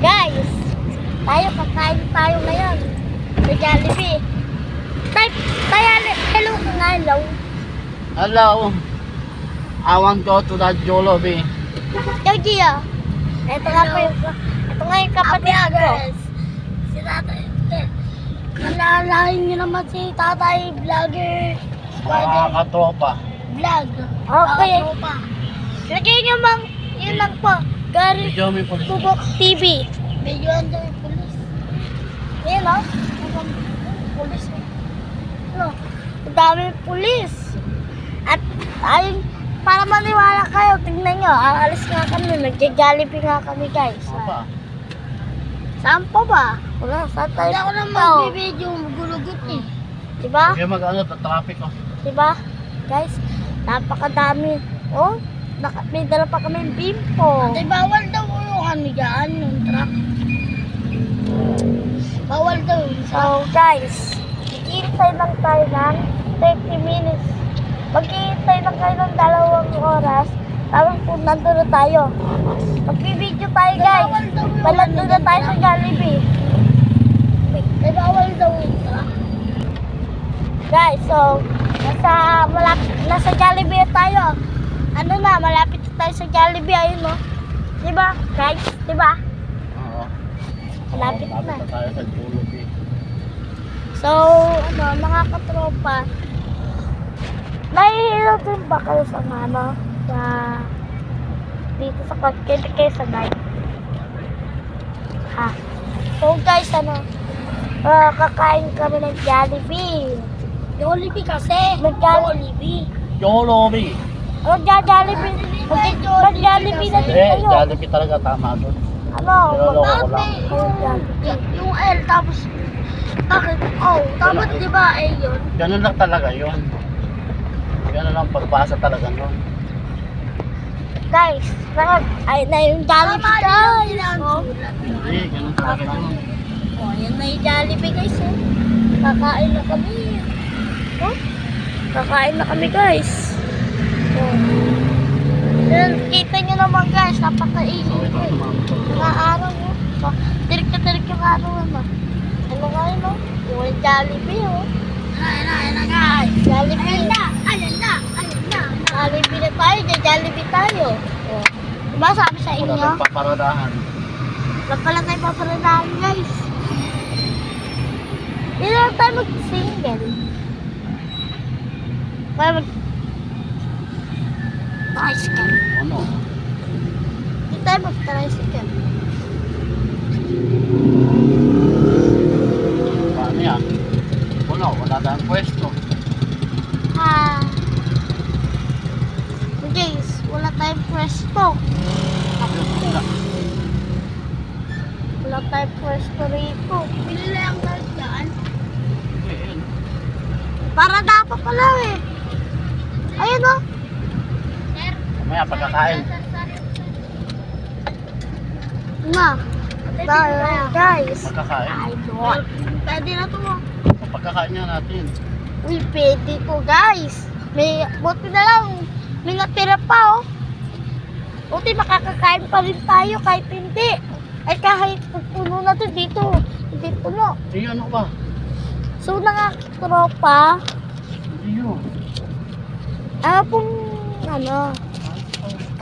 Guys, kakain tayo ngayon sa Jollibee. Hello ka nga, hello. Hello. I want to go to that Jollibee. Yo, Gio. Ito nga yung kapatid ko. Si Tatay. Nalalain niyo naman si Tatay Vlogger. Mga katropa. Vlog. Okay. Lagyan niyo mang, yun lang po. Gary Medyo may police. Bubok TV. Medyo ando yung pulis. Yan o. Pulis. Ano? Ang daming pulis. At ayun, para maniwala kayo, tingnan nyo. Aalis nga kami. Nagja-Jollibee nga kami, guys. Apa? Saan pa ba? Wala, saan tayo? Hindi ako na magbibideo. Gulugot eh. Diba? Kaya mag-ano, traffic ko. Diba? Guys, napakadami. Oh, may dala pa kami bimpo. Ate, bawal daw yung ano dyan, yung truck. Bawal daw. So, guys, maghihintay lang tayo ng 30 minutes. Maghihintay lang kayo ng 2 oras. Tapos kung nandun na tayo. Magbibideo tayo, guys. Nandun na tayo sa Jollibee. May bawal daw yung truck. Guys, so, nasa Jollibee tayo. Ano na, malapit na tayo sa Jollibee, ayun no. Diba, guys? Diba? Oo. Malapit na. Malapit na tayo sa Jollibee. So, ano, mga katropa, nahihilo din ba kayo sa ano, dito sa sa night? Ha? So, guys, ano, kakain kami ng Jollibee. Jollibee kasi. Jollibee. Jollibee. Mag-Jollibee na din Eh, kayo. Jollibee talaga tama doon. Ano? Niloloko ko lang. Yung L tapos, bakit? Oh, tapos di ba A yun? Ganun lang talaga yun. Ganun lang pagbasa talaga nun. Guys, ay na yung Jollibee guys. Oh, Hindi, ganun talaga yun. oh, yan na yung Jollibee guys. Oh. Kakain na kami. Oh, kakain na kami guys. Oh. Yan, kita nyo naman guys, napakainit eh. Mga araw mo. So, tirik yung araw naman. Ano nga yun oh? Yung Jollibee oh. Ayun na guys. Jollibee. Ayun na. Jollibee na tayo, Jollibee tayo. Oh. Diba sabi sa inyo? Wala tayong paparadahan. Wala pala tayo paparadahan guys. Hindi lang tayo mag-single. Para tricycle. Ano? Hindi tayo mag-tricycle. Paano yan? Wala tayong pwesto. Guys, wala tayong pwesto. Wala tayong pwesto rito. Pili lang tayo dyan. Para dapat pala eh. Ayun o. Mamaya pagkakain. Na. Tayo guys. Pagkakain. Ay, doon. Pwede na to. Pagkakain nga natin. Uy, pwede to guys. Buti na lang. May natira pa oh. Buti makakakain pa rin tayo kahit hindi. Ay kahit puno na to dito. Hindi puno. Eh, ano ba? So tropa. Iyo. Pong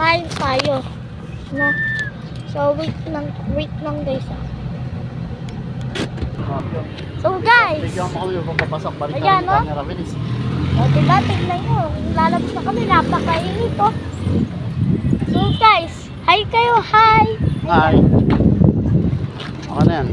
kain tayo. No? So wait lang guys. So guys. Bigyan mo kami pagpapasok. Balik Ayan, na rin camera. Bilis. O diba, tignan nyo. Lalabas na kami. Napakainit oh. So guys, hi kayo, hi. Hi. Ako na yan.